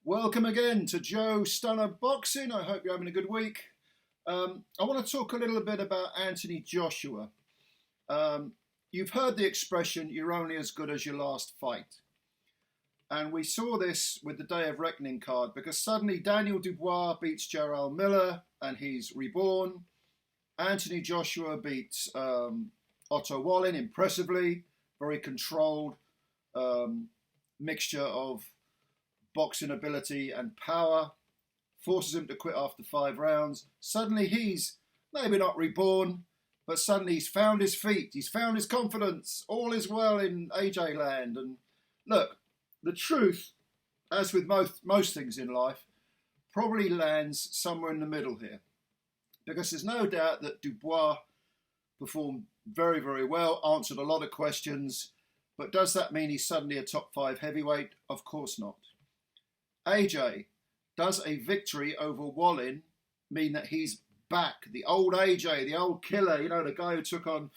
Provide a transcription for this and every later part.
Welcome again to Joe Stunner Boxing. I hope you're having a good week. I want to talk a little bit about Anthony Joshua. You've heard the expression, you're only as good as your last fight. And we saw this with the Day of Reckoning card because suddenly Daniel Dubois beats Jarrell Miller and he's reborn. Anthony Joshua beats Otto Wallin impressively, very controlled mixture of boxing ability and power, forces him to quit after 5 rounds. Suddenly he's maybe not reborn, but suddenly he's found his feet, he's found his confidence, all is well in AJ land. And look, the truth, as with most things in life, probably lands somewhere in the middle here. Because there's no doubt that Dubois performed very, very well, answered a lot of questions, but does that mean he's suddenly a top 5 heavyweight? Of course not. AJ, does a victory over Wallin mean that he's back? The old AJ, the old killer, the guy who took on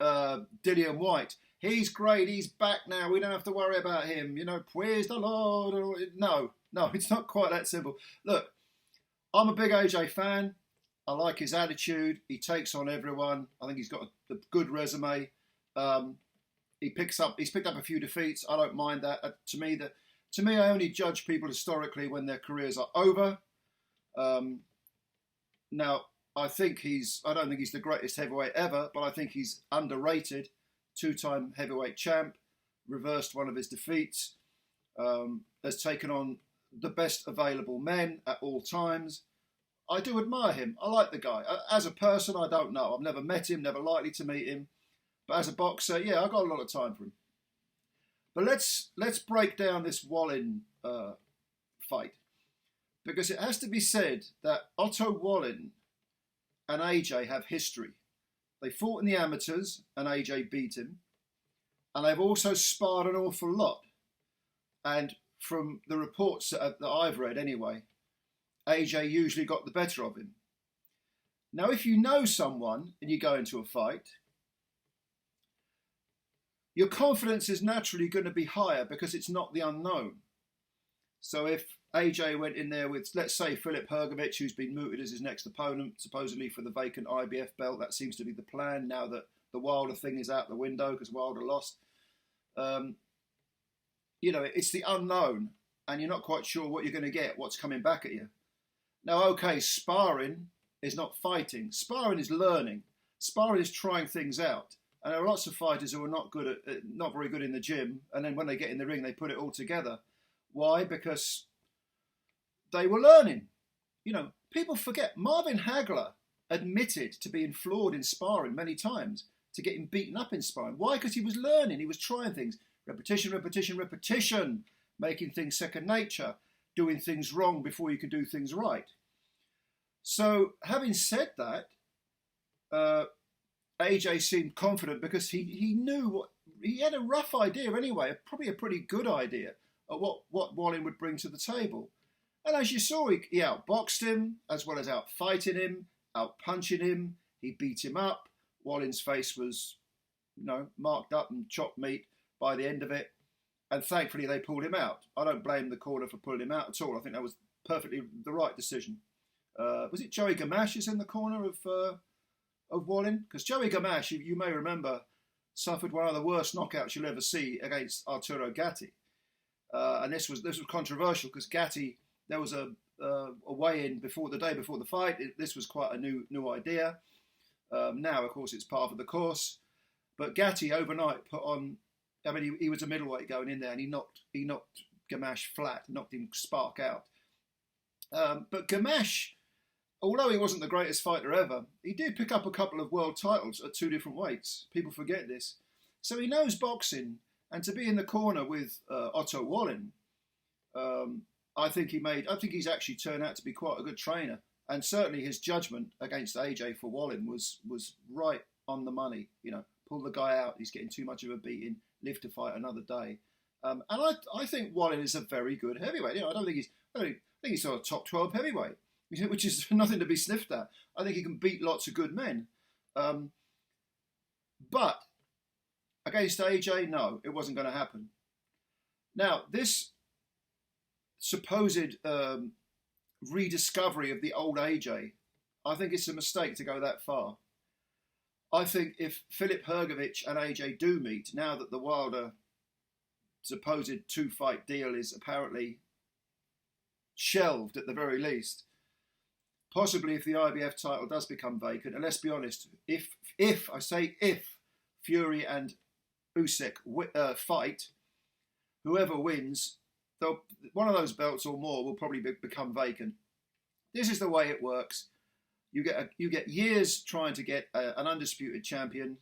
Dillian White. He's great, he's back now, we don't have to worry about him. Praise the Lord. No, it's not quite that simple. Look, I'm a big AJ fan. I like his attitude. He takes on everyone. I think he's got a good resume. He's picked up a few defeats. I don't mind that. To me, I only judge people historically when their careers are over. Now, I don't think he's the greatest heavyweight ever, but I think he's underrated. 2-time heavyweight champ, reversed one of his defeats, has taken on the best available men at all times. I do admire him. I like the guy. As a person, I don't know. I've never met him, never likely to meet him. But as a boxer, yeah, I've got a lot of time for him. But let's break down this Wallin fight. Because it has to be said that Otto Wallin and AJ have history. They fought in the amateurs and AJ beat him. And they've also sparred an awful lot. And from the reports that I've read anyway, AJ usually got the better of him. Now, if you know someone and you go into a fight, your confidence is naturally going to be higher because it's not the unknown. So if AJ went in there with, let's say, Filip Hrgović, who's been mooted as his next opponent, supposedly for the vacant IBF belt, that seems to be the plan now that the Wilder thing is out the window because Wilder lost. It's the unknown and you're not quite sure what you're going to get, what's coming back at you. Now, okay, sparring is not fighting. Sparring is learning. Sparring is trying things out. And there are lots of fighters who are not very good in the gym, and then when they get in the ring, they put it all together. Why? Because they were learning. People forget. Marvin Hagler admitted to being flawed in sparring many times, to getting beaten up in sparring. Why? Because he was learning. He was trying things. Repetition, repetition, repetition. Making things second nature. Doing things wrong before you can do things right. So, having said that, AJ seemed confident because he knew he had a rough idea anyway, probably a pretty good idea of what Wallin would bring to the table. And as you saw, he outboxed him as well as outfighting him, outpunching him. He beat him up. Wallin's face was, marked up and chopped meat by the end of it. And thankfully they pulled him out. I don't blame the corner for pulling him out at all. I think that was perfectly the right decision. Was it Joey Gamache is in the corner of Wallin? Because Joey Gamache, you may remember, suffered one of the worst knockouts you'll ever see against Arturo Gatti. And this was controversial because Gatti, there was a weigh-in the day before the fight. This was quite a new idea. Now, of course, it's part of the course. But Gatti overnight put on. He was a middleweight going in there, and he knocked Gamache flat, knocked him spark out. But Gamache, although he wasn't the greatest fighter ever, he did pick up a couple of world titles at 2 different weights. People forget this. So he knows boxing, and to be in the corner with Otto Wallin, I think he's actually turned out to be quite a good trainer. And certainly his judgment against AJ for Wallin was right on the money. Pull the guy out, he's getting too much of a beating, live to fight another day. And I think Wallin is a very good heavyweight. I think he's sort of top 12 heavyweight, which is nothing to be sniffed at. I think he can beat lots of good men. But against AJ, no, it wasn't going to happen. Now, this supposed rediscovery of the old AJ, I think it's a mistake to go that far. I think if Filip Hrgović and AJ do meet, now that the Wilder supposed 2-fight deal is apparently shelved at the very least, possibly if the IBF title does become vacant, and let's be honest, if Fury and Usyk fight, whoever wins, one of those belts or more will probably become vacant. This is the way it works. You get years trying to get an undisputed champion,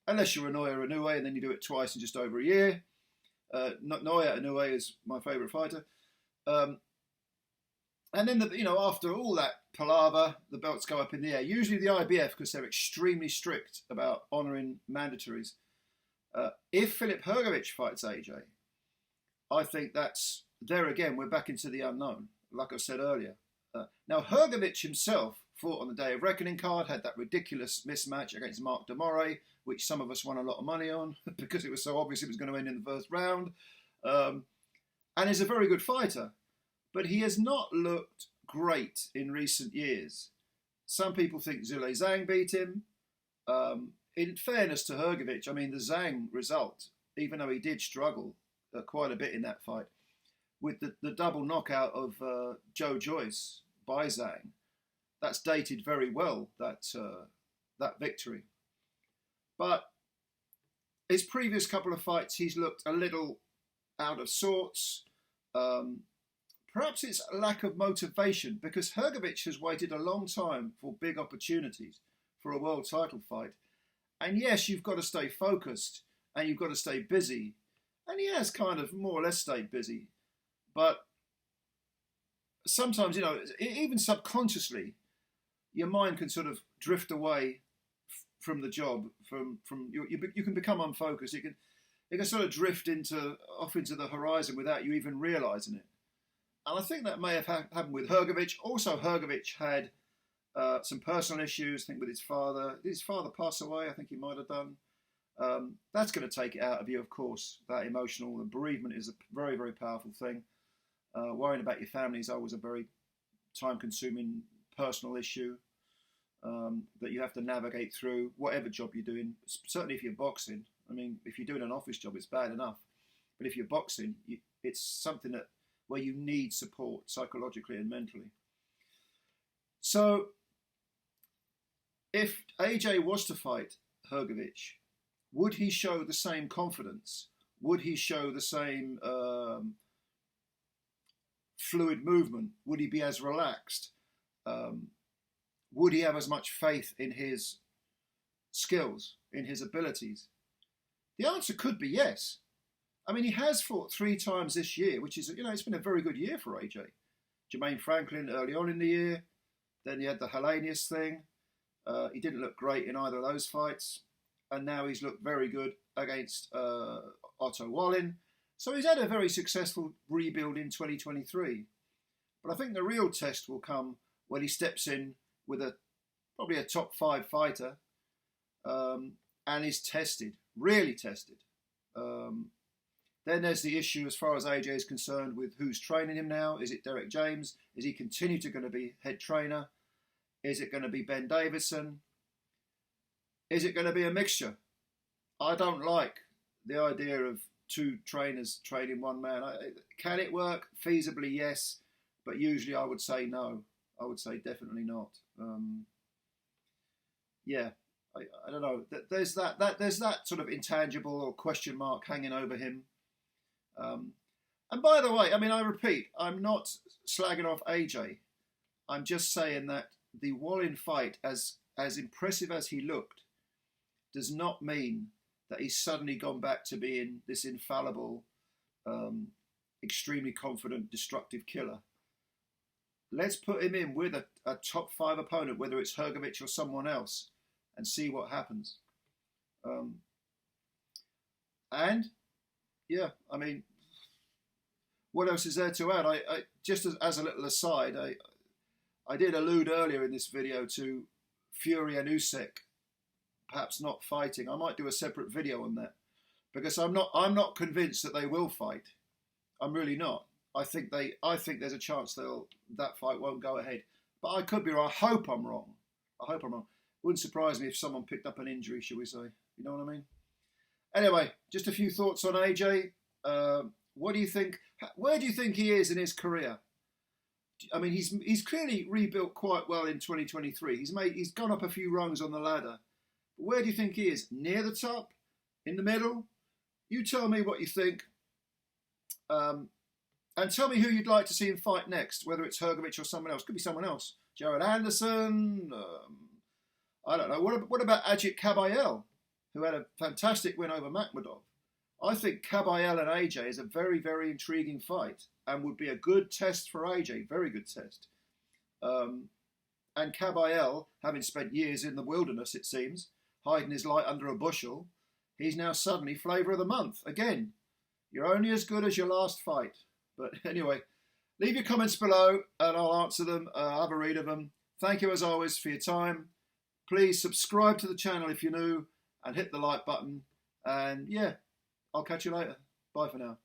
unless you're Naoya Inoue, and then you do it twice in just over a year. Naoya Inoue is my favourite fighter. And then, after all that palaver, the belts go up in the air. Usually the IBF, because they're extremely strict about honouring mandatories. If Filip Hrgović fights AJ, I think that's, there again, we're back into the unknown, like I said earlier. Now, Hrgović himself fought on the Day of Reckoning card, had that ridiculous mismatch against Mark Demore, which some of us won a lot of money on because it was so obvious it was going to end in the first round. And is a very good fighter, but he has not looked great in recent years. Some people think Zhilei Zhang beat him. In fairness to Hrgović, I mean, the Zhang result, even though he did struggle quite a bit in that fight, with the double knockout of Joe Joyce by Zhang, that's dated very well, that victory. But his previous couple of fights, he's looked a little out of sorts. Perhaps it's a lack of motivation, because Hrgović has waited a long time for big opportunities for a world title fight. And yes, you've got to stay focused and you've got to stay busy. And he has kind of more or less stayed busy. But sometimes, even subconsciously, your mind can sort of drift away from the job. You can become unfocused. It can sort of drift off into the horizon without you even realising it. And I think that may have happened with Hrgović. Also, Hrgović had some personal issues, I think, with his father. Did his father pass away? I think he might have done. That's going to take it out of you, of course. That emotional bereavement is a very, very powerful thing. Worrying about your family is always a very time-consuming personal issue that you have to navigate through, whatever job you're doing. Certainly if you're boxing. I mean, if you're doing an office job, it's bad enough. But if you're boxing, it's something where you need support psychologically and mentally. So, if AJ was to fight Hrgović, would he show the same confidence? Would he show the same fluid movement? Would he be as relaxed? Would he have as much faith in his skills, in his abilities? The answer could be yes. I mean, he has fought 3 times this year, which is, it's been a very good year for AJ. Jermaine Franklin early on in the year. Then he had the Hellenius thing. He didn't look great in either of those fights. And now he's looked very good against Otto Wallin. So he's had a very successful rebuild in 2023. But I think the real test will come when he steps in with probably a top 5 fighter and is tested, really tested. Then there's the issue as far as AJ is concerned with who's training him now. Is it Derek James? Is he continue to going to be head trainer? Is it going to be Ben Davison? Is it going to be a mixture? I don't like the idea of 2 trainers training one man. Can it work? Feasibly, yes. But usually I would say no. I would say definitely not. I don't know. There's that sort of intangible or question mark hanging over him. And by the way, I mean, I repeat, I'm not slagging off AJ. I'm just saying that the Wallin fight, as impressive as he looked, does not mean that he's suddenly gone back to being this infallible, extremely confident, destructive killer. Let's put him in with a top 5 opponent, whether it's Hrgović or someone else, and see what happens. I mean, what else is there to add? I just as a little aside, I did allude earlier in this video to Fury and Usyk perhaps not fighting. I might do a separate video on that, because I'm not convinced that they will fight. I'm really not. I think there's a chance that fight won't go ahead. But I could be wrong. I hope I'm wrong. Wouldn't surprise me if someone picked up an injury, shall we say? You know what I mean? Anyway, just a few thoughts on AJ. What do you think? Where do you think he is in his career? I mean, he's clearly rebuilt quite well in 2023. He's gone up a few rungs on the ladder. But where do you think he is? Near the top? In the middle? You tell me what you think. And tell me who you'd like to see him fight next, whether it's Hrgovic or someone else. Could be someone else. Jared Anderson. I don't know. What about Ajit Kabayel, who had a fantastic win over Makhmudov? I think Kabayel and AJ is a very, very intriguing fight and would be a good test for AJ. Very good test. And Kabayel, having spent years in the wilderness, it seems, hiding his light under a bushel, he's now suddenly flavour of the month. Again, you're only as good as your last fight. But anyway, leave your comments below and I'll answer them. Have a read of them. Thank you as always for your time. Please subscribe to the channel if you're new and hit the like button. And yeah, I'll catch you later. Bye for now.